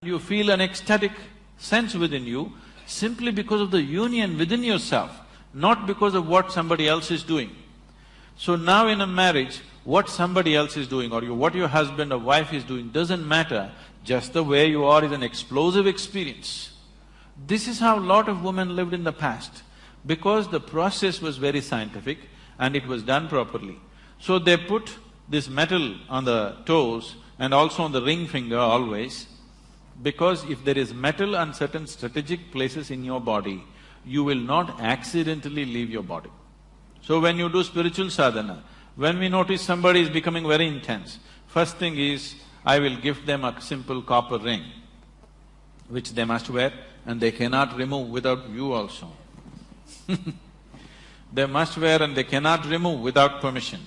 You feel an ecstatic sense within you simply because of the union within yourself, not because of what somebody else is doing. So now in a marriage, what somebody else is doing or what your husband or wife is doing doesn't matter, just the way you are is an explosive experience. This is how a lot of women lived in the past, because the process was very scientific and it was done properly. So they put this metal on the toes and also on the ring finger always, because if there is metal on certain strategic places in your body, you will not accidentally leave your body. So when you do spiritual sadhana, when we notice somebody is becoming very intense, first thing is, I will gift them a simple copper ring, which they must wear and they cannot remove without you also. They must wear and they cannot remove without permission.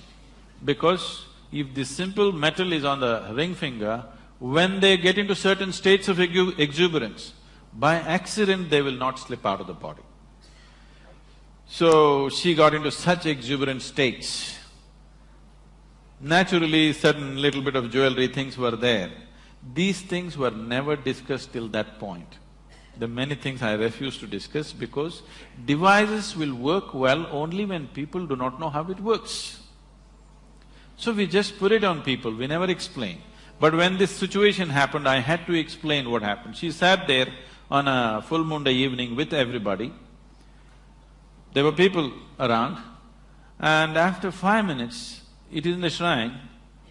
Because if this simple metal is on the ring finger, when they get into certain states of exuberance, by accident they will not slip out of the body. So she got into such exuberant states. Naturally, certain little bit of jewelry things were there. These things were never discussed till that point. The many things I refuse to discuss because devices will work well only when people do not know how it works. So we just put it on people, we never explain. But when this situation happened, I had to explain what happened. She sat there on a full moon day evening with everybody. There were people around, and after 5 minutes, it is in the shrine,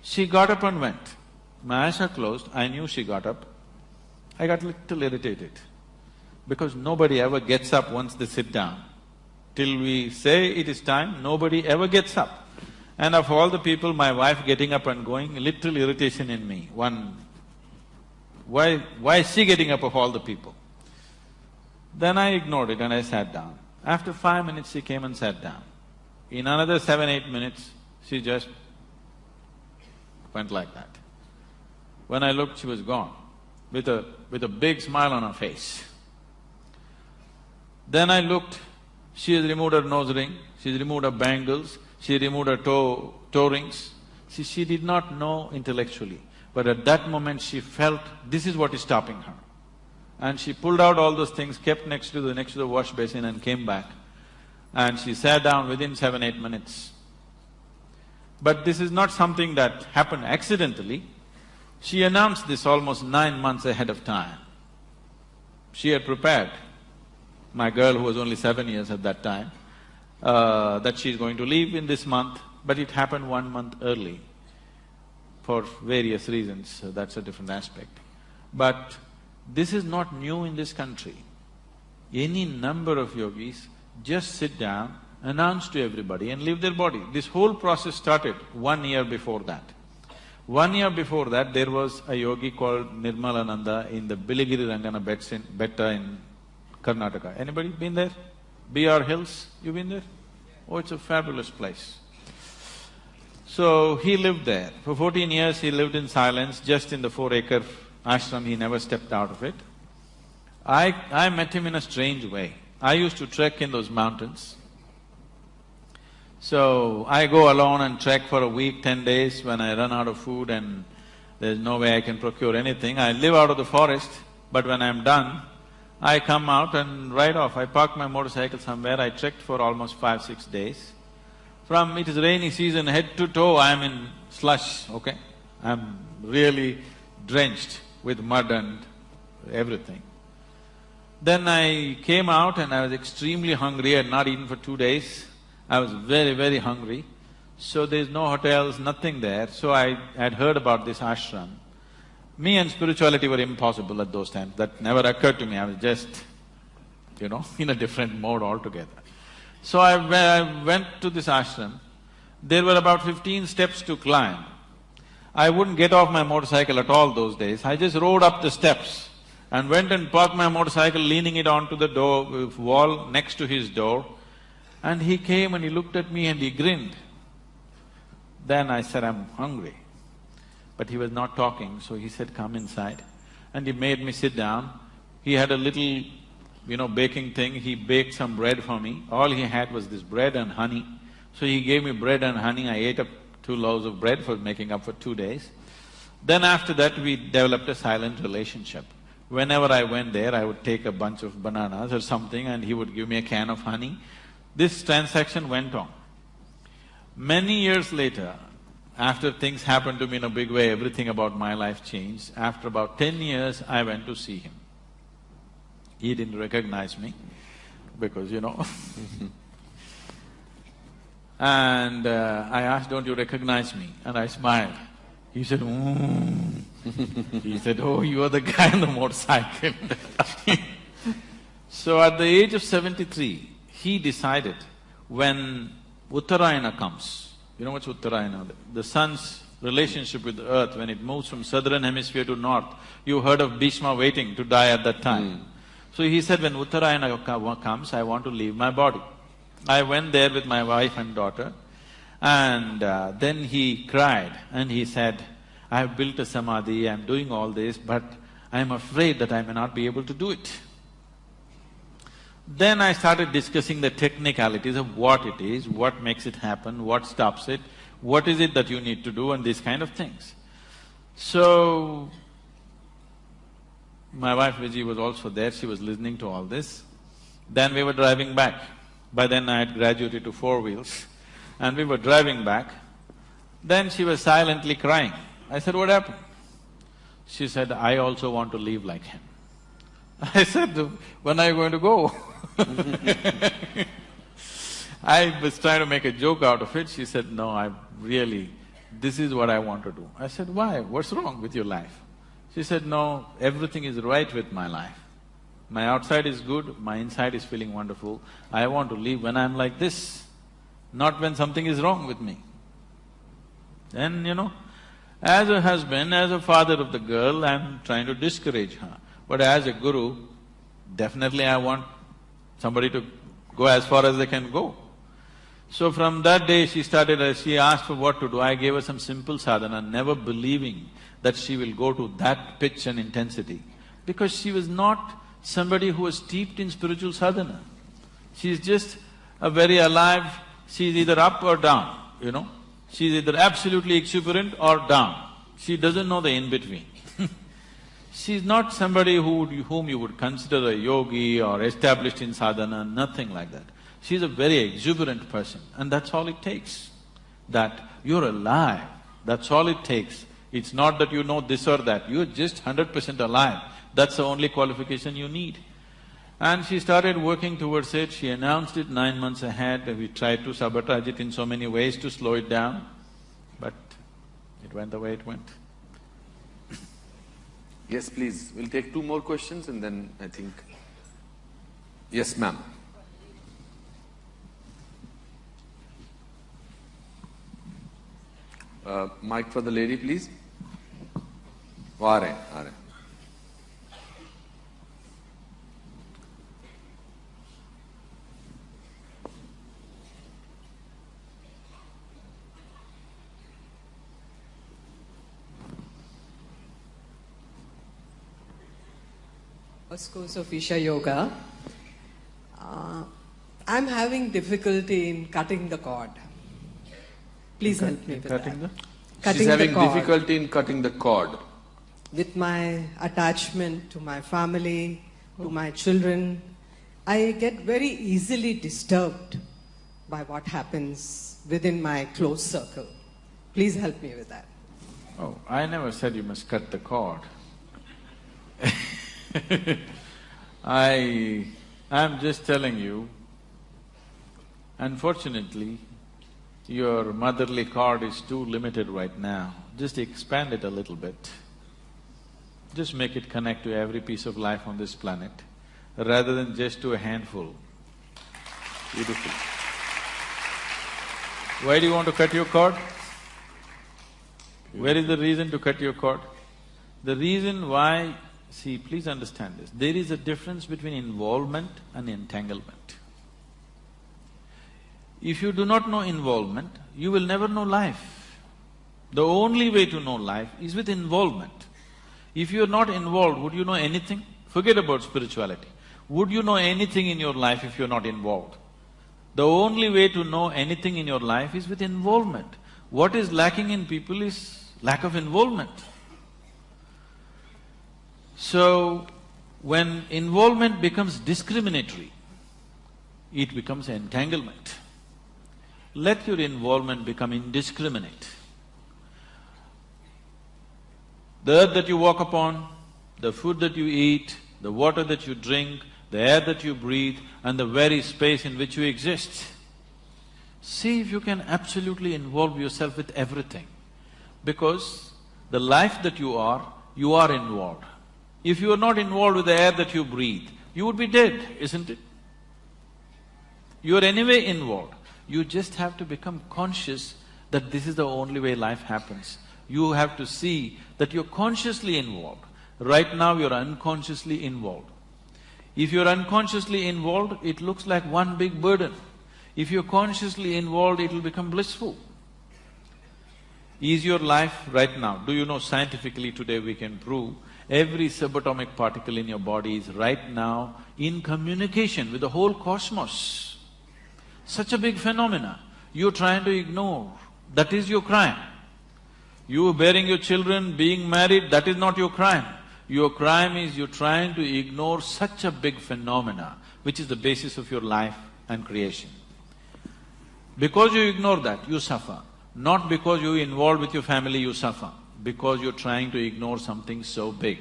she got up and went. My eyes are closed, I knew she got up. I got little irritated, because nobody ever gets up once they sit down. Till we say it is time, nobody ever gets up. And of all the people, my wife getting up and going, little irritation in me. Why is she getting up of all the people? Then I ignored it and I sat down. After 5 minutes, she came and sat down. In another 7-8 minutes, she just went like that. When I looked, she was gone, with a big smile on her face. Then I looked, she has removed her nose ring, she's removed her bangles, she removed her toe rings. See, she did not know intellectually, but at that moment she felt this is what is stopping her. And she pulled out all those things, kept next to the wash basin and came back. And she sat down within 7-8 minutes. But this is not something that happened accidentally. She announced this almost 9 months ahead of time. She had prepared, my girl who was only 7 years at that time, that she's going to leave in this month, but it happened 1 month early for various reasons, so that's a different aspect. But this is not new in this country. Any number of yogis just sit down, announce to everybody and leave their body. This whole process started 1 year before that. 1 year before that, there was a yogi called Nirmalananda in the Biligiri Rangana Betta in Karnataka. Anybody been there? BR Hills, you been there? Oh, it's a fabulous place. So, he lived there. For 14 years he lived in silence, just in the 4-acre ashram, he never stepped out of it. I met him in a strange way. I used to trek in those mountains. So, I go alone and trek for a week, 10 days when I run out of food and there's no way I can procure anything. I live out of the forest, but when I'm done, I come out and ride off. I park my motorcycle somewhere, I trekked for almost 5-6 days. It is rainy season, head to toe I'm in slush, okay? I'm really drenched with mud and everything. Then I came out and I was extremely hungry, I had not eaten for 2 days. I was very hungry. So there's no hotels, nothing there, so I had heard about this ashram. Me and spirituality were impossible at those times, that never occurred to me, I was just, in a different mode altogether. So I went to this ashram, there were about 15 steps to climb. I wouldn't get off my motorcycle at all those days, I just rode up the steps and went and parked my motorcycle leaning it onto the wall next to his door. And he came and he looked at me and he grinned. Then I said, I'm hungry. But he was not talking, so he said, come inside. And he made me sit down. He had a little, baking thing, he baked some bread for me. All he had was this bread and honey. So he gave me bread and honey, I ate up 2 loaves of bread for making up for 2 days. Then after that, we developed a silent relationship. Whenever I went there, I would take a bunch of bananas or something and he would give me a can of honey. This transaction went on. Many years later, after things happened to me in a big way, everything about my life changed. After about 10 years, I went to see him. He didn't recognize me because, And I asked, "Don't you recognize me?" And I smiled. He said, He said, "Oh, you are the guy on the motorcycle." So at the age of 73, he decided when Uttarayana comes, you know what's Uttarayana? The sun's relationship with the earth, when it moves from southern hemisphere to north, you heard of Bhishma waiting to die at that time. So he said, when Uttarayana comes, I want to leave my body. I went there with my wife and daughter, and then he cried and he said, "I have built a samadhi, I'm doing all this, but I'm afraid that I may not be able to do it." Then I started discussing the technicalities of what it is, what makes it happen, what stops it, what is it that you need to do, and these kind of things. So, my wife Viji was also there, she was listening to all this. Then we were driving back. By then I had graduated to 4 wheels, and we were driving back. Then she was silently crying. I said, "What happened?" She said, "I also want to live like him." I said, "When are you going to go?" I was trying to make a joke out of it. She said, "No, this is what I want to do." I said, "Why? What's wrong with your life?" She said, "No, everything is right with my life. My outside is good, my inside is feeling wonderful. I want to live when I'm like this, not when something is wrong with me." Then, as a husband, as a father of the girl, I'm trying to discourage her. But as a guru, definitely I want somebody to go as far as they can go. So from that day she asked for what to do. I gave her some simple sadhana, never believing that she will go to that pitch and intensity, because she was not somebody who was steeped in spiritual sadhana. She's just a very alive, she's either up or down, She's either absolutely exuberant or down. She doesn't know the in-between. She's not somebody whom you would consider a yogi or established in sadhana, nothing like that. She's a very exuberant person, and that's all it takes. That you're alive, that's all it takes. It's not that you know this or that, you're just 100% alive. That's the only qualification you need. And she started working towards it, she announced it 9 months ahead, we tried to sabotage it in so many ways to slow it down, but it went the way it went. Yes, please. We'll take 2 more questions and then I think… Yes, ma'am. Mic for the lady, please. Aa rahe hain. Course of Isha Yoga. I'm having difficulty in cutting the cord. Please help me with that. She's having difficulty in cutting the cord. With my attachment to my family, to my children, I get very easily disturbed by what happens within my close circle. Please help me with that. Oh, I never said you must cut the cord. I'm just telling you, unfortunately, your motherly cord is too limited right now. Just expand it a little bit. Just make it connect to every piece of life on this planet, rather than just to a handful. Beautiful. Why do you want to cut your cord? Where is the reason to cut your cord? The reason why… See, please understand this, there is a difference between involvement and entanglement. If you do not know involvement, you will never know life. The only way to know life is with involvement. If you're not involved, would you know anything? Forget about spirituality. Would you know anything in your life if you're not involved? The only way to know anything in your life is with involvement. What is lacking in people is lack of involvement. So, When involvement becomes discriminatory, it becomes entanglement. Let your involvement become indiscriminate. The earth that you walk upon, the food that you eat, the water that you drink, the air that you breathe, and the very space in which you exist. See if you can absolutely involve yourself with everything. Because the life that you are involved. If you are not involved with the air that you breathe, you would be dead, isn't it? You are anyway involved. You just have to become conscious that this is the only way life happens. You have to see that you're consciously involved. Right now you're unconsciously involved. If you're unconsciously involved, it looks like one big burden. If you're consciously involved, it'll become blissful. Is your life right now, do you know scientifically today we can prove every subatomic particle in your body is right now in communication with the whole cosmos. Such a big phenomena, you're trying to ignore, that is your crime. You bearing your children, being married, that is not your crime. Your crime is you're trying to ignore such a big phenomena, which is the basis of your life and creation. Because you ignore that, you suffer. Not because you're involved with your family, you suffer. Because you're trying to ignore something so big.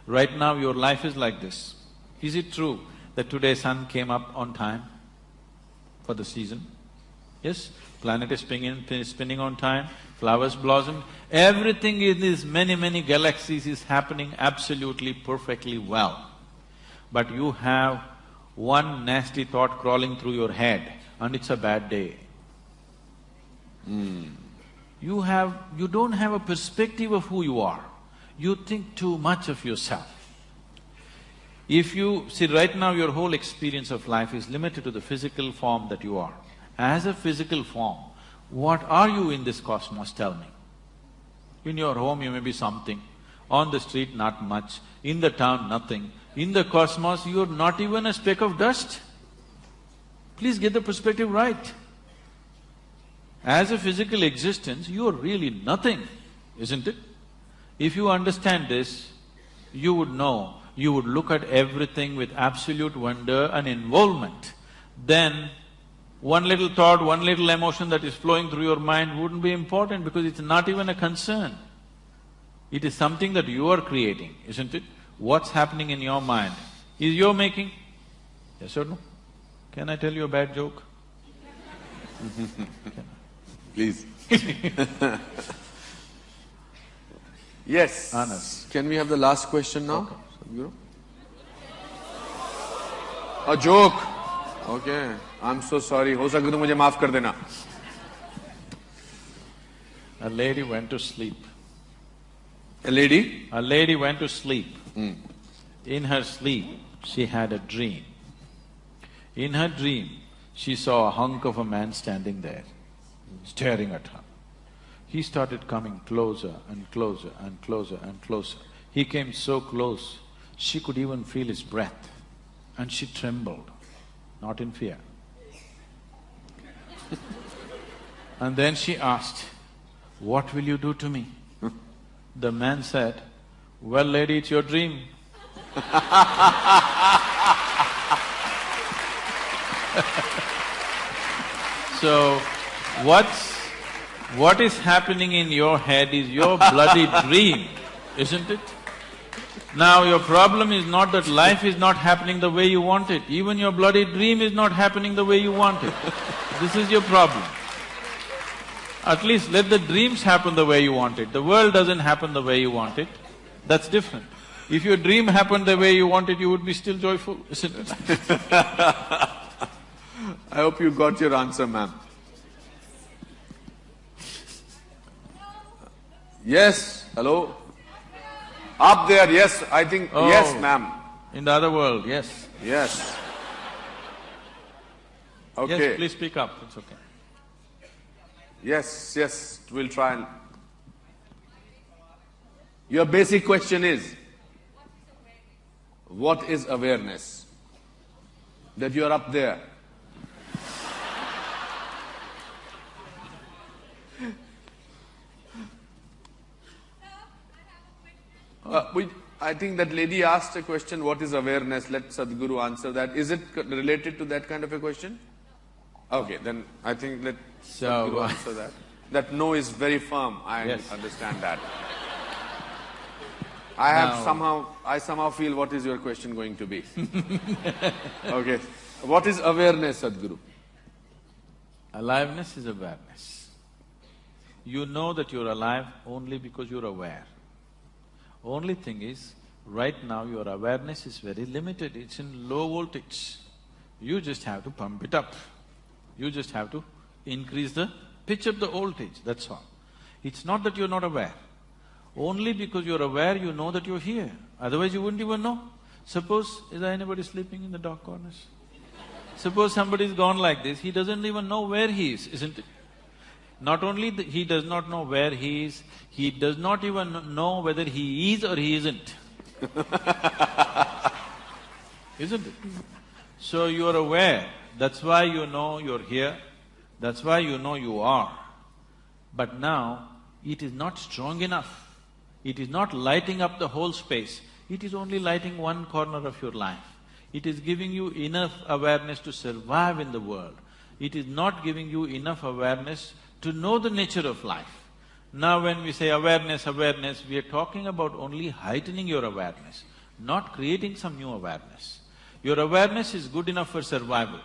Right now your life is like this. Is it true that today sun came up on time for the season? Yes? Planet is spinning on time, flowers blossomed, everything in these many galaxies is happening absolutely perfectly well. But you have one nasty thought crawling through your head and it's a bad day. You don't have a perspective of who you are. You think too much of yourself. If you… see, right now your whole experience of life is limited to the physical form that you are. As a physical form, what are you in this cosmos, tell me? In your home you may be something, on the street not much, in the town nothing, in the cosmos you're not even a speck of dust. Please get the perspective right. As a physical existence, you're really nothing, isn't it? If you understand this, you would know, you would look at everything with absolute wonder and involvement. Then, one little thought, one little emotion that is flowing through your mind wouldn't be important because it's not even a concern. It is something that you are creating, isn't it? What's happening in your mind is your making. Yes or no? Can I tell you a bad joke? Please. Yes. Honest. Can we have the last question now? Sadhguru? A joke. Okay. I'm so sorry. हो सके तो मुझे माफ कर देना. A lady went to sleep. A lady? A lady went to sleep. In her sleep, she had a dream. In her dream, she saw a hunk of a man standing there, staring at her. He started coming closer and closer and closer and closer. He came so close, she could even feel his breath, and she trembled, not in fear. And then she asked, "What will you do to me?" The man said, "Well, lady, it's your dream." So, what is happening in your head is your bloody dream, isn't it? Now your problem is not that life is not happening the way you want it, even your bloody dream is not happening the way you want it. This is your problem. At least let the dreams happen the way you want it. The world doesn't happen the way you want it, that's different. If your dream happened the way you want it, you would be still joyful, isn't it? I hope you got your answer, ma'am. Yes, hello? Up there, yes, I think, Oh. yes, ma'am. In the other world, yes. Yes. Okay. Yes, please speak up, it's okay. Yes, yes, we'll try and… Your basic question is, what is awareness? That you are up there. I think that lady asked a question, what is awareness? Let Sadhguru answer that. Is it related to that kind of a question? Okay, then I think let Sadhguru answer that. That no is very firm, I understand that. I somehow feel what is your question going to be. Okay. What is awareness, Sadhguru? Aliveness is awareness. You know that you're alive only because you're aware. Only thing is, right now your awareness is very limited, it's in low voltage. You just have to pump it up. You just have to increase the pitch of the voltage, that's all. It's not that you're not aware. Only because you're aware, you know that you're here. Otherwise you wouldn't even know. Suppose, is there anybody sleeping in the dark corners? Suppose somebody's gone like this, he doesn't even know where he is, isn't it? Not only he does not know where he is, he does not even know whether he is or he isn't. Isn't it? So you are aware, that's why you know you're here, that's why you know you are. But now, it is not strong enough. It is not lighting up the whole space, it is only lighting one corner of your life. It is giving you enough awareness to survive in the world. It is not giving you enough awareness to know the nature of life. Now when we say awareness, awareness, we are talking about only heightening your awareness, not creating some new awareness. Your awareness is good enough for survival.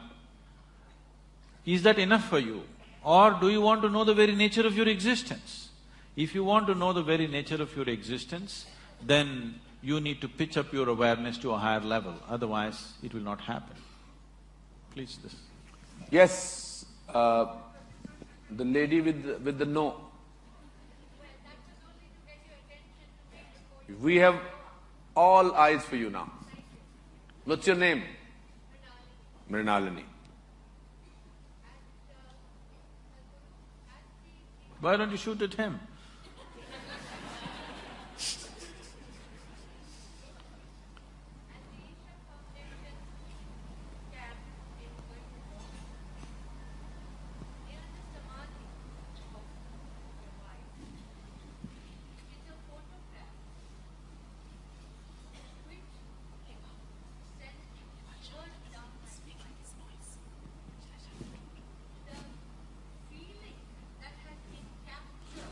Is that enough for you? Or do you want to know the very nature of your existence? If you want to know the very nature of your existence, then you need to pitch up your awareness to a higher level, otherwise it will not happen. Please, this. Yes, the lady with the no. We have all eyes for you now. What's your name? Mrinalini. Why don't you shoot at him?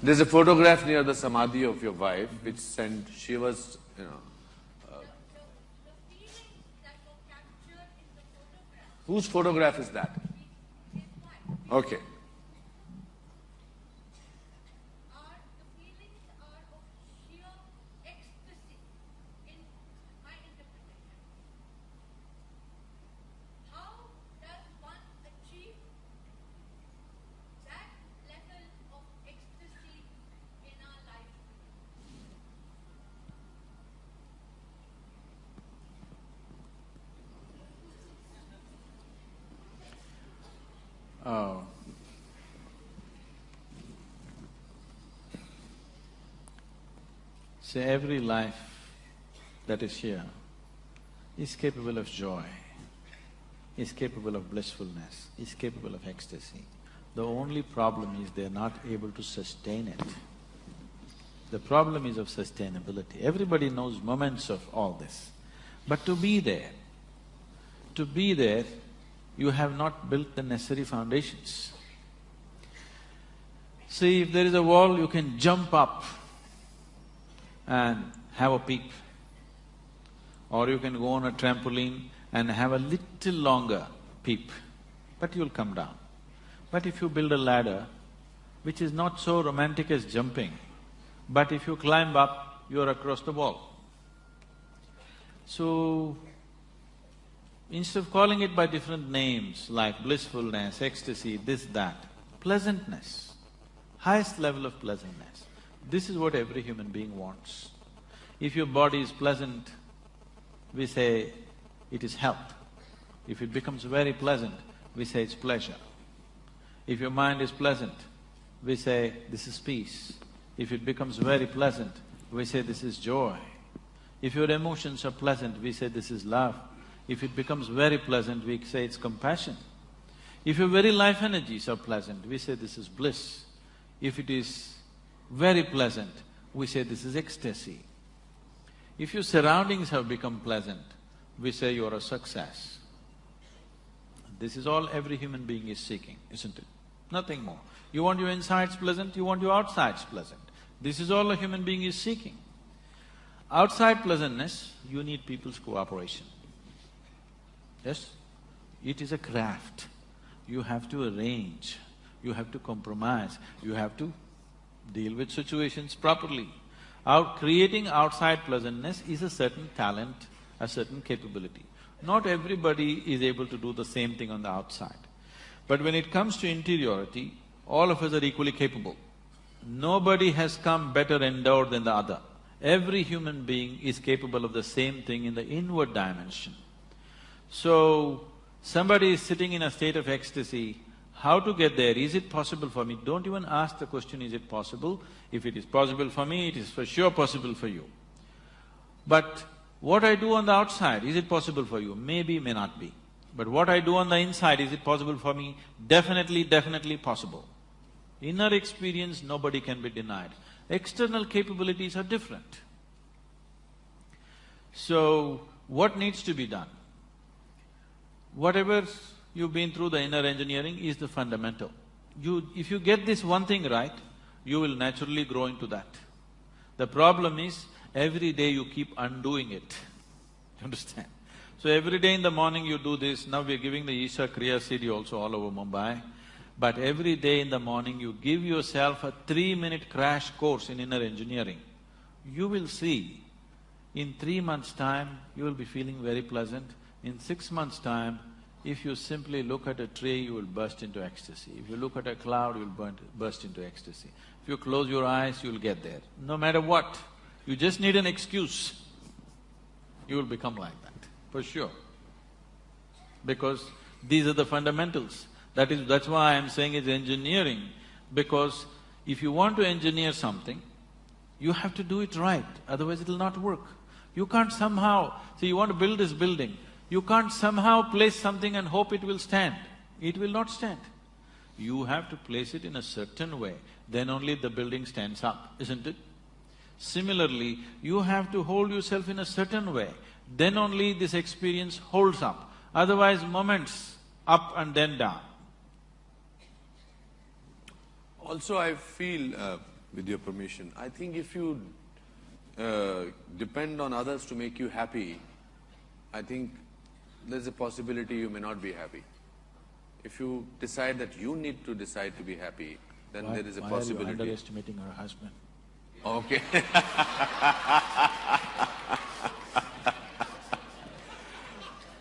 There's a photograph near the samadhi of your wife which sent shivers, Whose photograph is that? Okay. Oh. See, every life that is here is capable of joy, is capable of blissfulness, is capable of ecstasy. The only problem is they're not able to sustain it. The problem is of sustainability. Everybody knows moments of all this. But to be there, you have not built the necessary foundations. See, if there is a wall, you can jump up and have a peep. Or you can go on a trampoline and have a little longer peep, but you'll come down. But if you build a ladder, which is not so romantic as jumping, but if you climb up, you're across the wall. So, instead of calling it by different names like blissfulness, ecstasy, this, that, pleasantness, highest level of pleasantness, this is what every human being wants. If your body is pleasant, we say it is health. If it becomes very pleasant, we say it's pleasure. If your mind is pleasant, we say this is peace. If it becomes very pleasant, we say this is joy. If your emotions are pleasant, we say this is love. If it becomes very pleasant, we say it's compassion. If your very life energies are pleasant, we say this is bliss. If it is very pleasant, we say this is ecstasy. If your surroundings have become pleasant, we say you're a success. This is all every human being is seeking, isn't it? Nothing more. You want your insides pleasant, you want your outsides pleasant. This is all a human being is seeking. Outside pleasantness, you need people's cooperation. Yes? It is a craft. You have to arrange, you have to compromise, you have to deal with situations properly. Creating outside pleasantness is a certain talent, a certain capability. Not everybody is able to do the same thing on the outside. But when it comes to interiority, all of us are equally capable. Nobody has come better endowed than the other. Every human being is capable of the same thing in the inward dimension. So, somebody is sitting in a state of ecstasy, how to get there? Is it possible for me? Don't even ask the question, is it possible? If it is possible for me, it is for sure possible for you. But what I do on the outside, is it possible for you? Maybe, may not be. But what I do on the inside, is it possible for me? Definitely, definitely possible. Inner experience, nobody can be denied. External capabilities are different. So, what needs to be done? Whatever you've been through, the inner engineering is the fundamental. If you get this one thing right, you will naturally grow into that. The problem is, every day you keep undoing it. You understand? So every day in the morning you do this, now we're giving the Isha Kriya CD also all over Mumbai. But every day in the morning you give yourself a 3-minute crash course in inner engineering. You will see, in 3 months' time, you will be feeling very pleasant. In 6 months' time, if you simply look at a tree, you will burst into ecstasy. If you look at a cloud, you will burst into ecstasy. If you close your eyes, you will get there. No matter what, you just need an excuse, you will become like that, for sure. Because these are the fundamentals. That's why I'm saying it's engineering, because if you want to engineer something, you have to do it right, otherwise it'll not work. You can't somehow… See, you want to build this building, you can't somehow place something and hope it will stand. It will not stand. You have to place it in a certain way, then only the building stands up, isn't it? Similarly, you have to hold yourself in a certain way, then only this experience holds up. Otherwise, moments up and then down. Also, I feel, with your permission, I think if you depend on others to make you happy, I think there's a possibility you may not be happy. If you decide that you need to decide to be happy, then there is a possibility. Why are you underestimating her husband? Okay.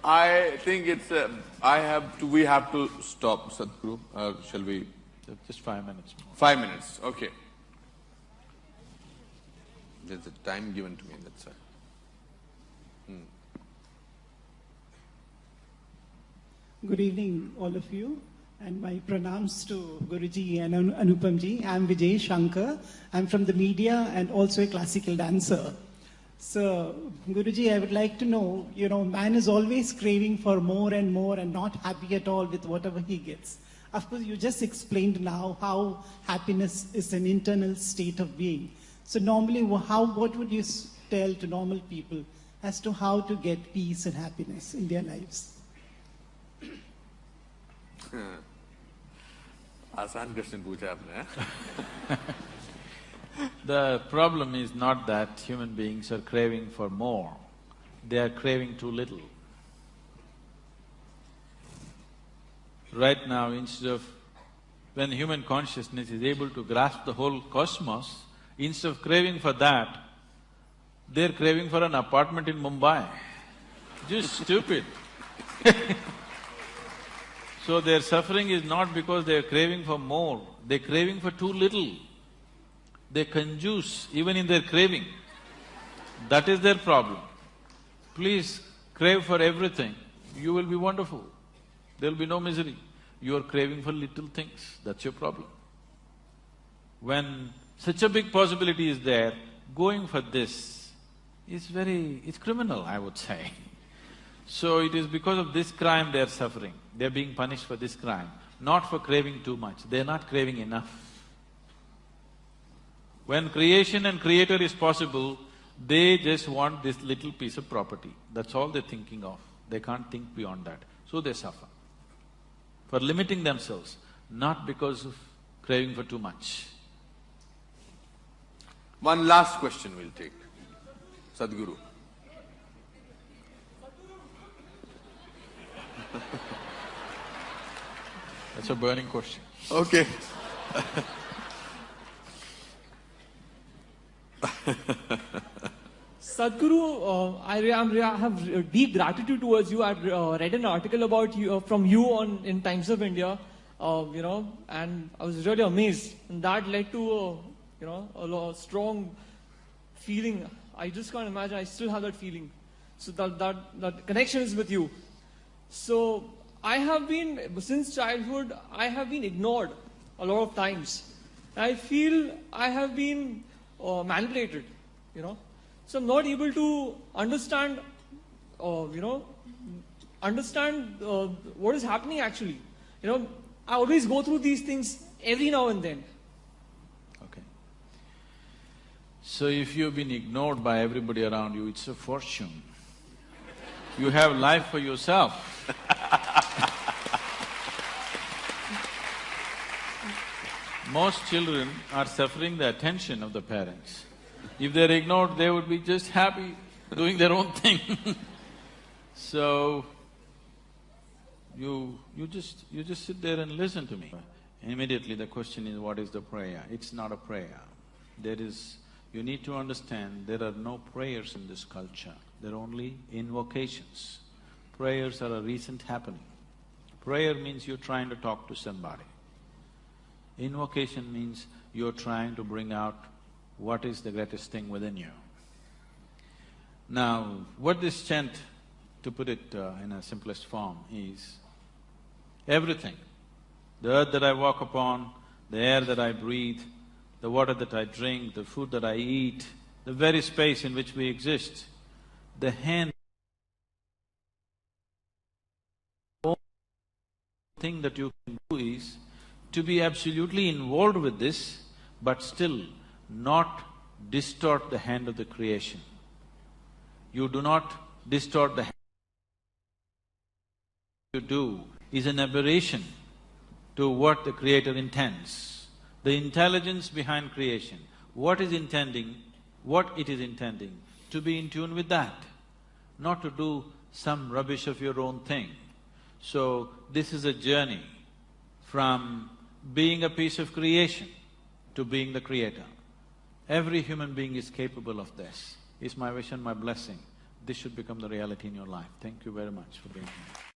I think it's we have to stop, Sadhguru. Shall we? Just 5 minutes more. 5 minutes, okay. There's a time given to me, that's why. Good evening, all of you, and my pranams to Guruji and Anupamji. I'm Vijay Shankar. I'm from the media and also a classical dancer. So, Guruji, I would like to know, man is always craving for more and more and not happy at all with whatever he gets. Of course, you just explained now how happiness is an internal state of being. So normally, what would you tell to normal people as to how to get peace and happiness in their lives? आसान question पूछा आपने। The problem is not that human beings are craving for more, they are craving too little. Right now, instead of… when human consciousness is able to grasp the whole cosmos, instead of craving for that, they're craving for an apartment in Mumbai. Just stupid. So their suffering is not because they're craving for more, they're craving for too little. They conjuice even in their craving. That is their problem. Please crave for everything, you will be wonderful. There'll be no misery. You are craving for little things, that's your problem. When such a big possibility is there, going for this is it's criminal, I would say. So it is because of this crime they are suffering. They are being punished for this crime, not for craving too much. They are not craving enough. When creation and creator is possible, They just want this little piece of property, that's all they're thinking of. They can't think beyond that, so they suffer. For limiting themselves, not because of craving for too much. One last question we'll take. Sadhguru. That's a burning question. Okay. Sadhguru, I have deep gratitude towards you. I read an article about you from you in Times of India, and I was really amazed. And that led to, a strong feeling. I just can't imagine. I still have that feeling. So that connection is with you. So I have been, since childhood, I have been ignored a lot of times. I feel I have been manipulated, So I'm not able to understand, what is happening actually. I always go through these things every now and then. Okay. So if you've been ignored by everybody around you, it's a fortune. You have life for yourself. Most children are suffering the attention of the parents. If they're ignored, they would be just happy doing their own thing. So, you just sit there and listen to me. Immediately the question is, what is the prayer? It's not a prayer. You need to understand, there are no prayers in this culture. There are only invocations. Prayers are a recent happening. Prayer means you're trying to talk to somebody. Invocation means you're trying to bring out what is the greatest thing within you. Now, what this chant, to put it in a simplest form, is everything. The earth that I walk upon, the air that I breathe, the water that I drink, the food that I eat, the very space in which we exist, the hand… The only thing that you can do is to be absolutely involved with this, but still not distort the hand of the creation. You do not distort the hand. What you do is an aberration to what the Creator intends. The intelligence behind creation, what it is intending, to be in tune with that, not to do some rubbish of your own thing. So, this is a journey from being a piece of creation to being the Creator. Every human being is capable of this. It's my wish and my blessing. This should become the reality in your life. Thank you very much for being here.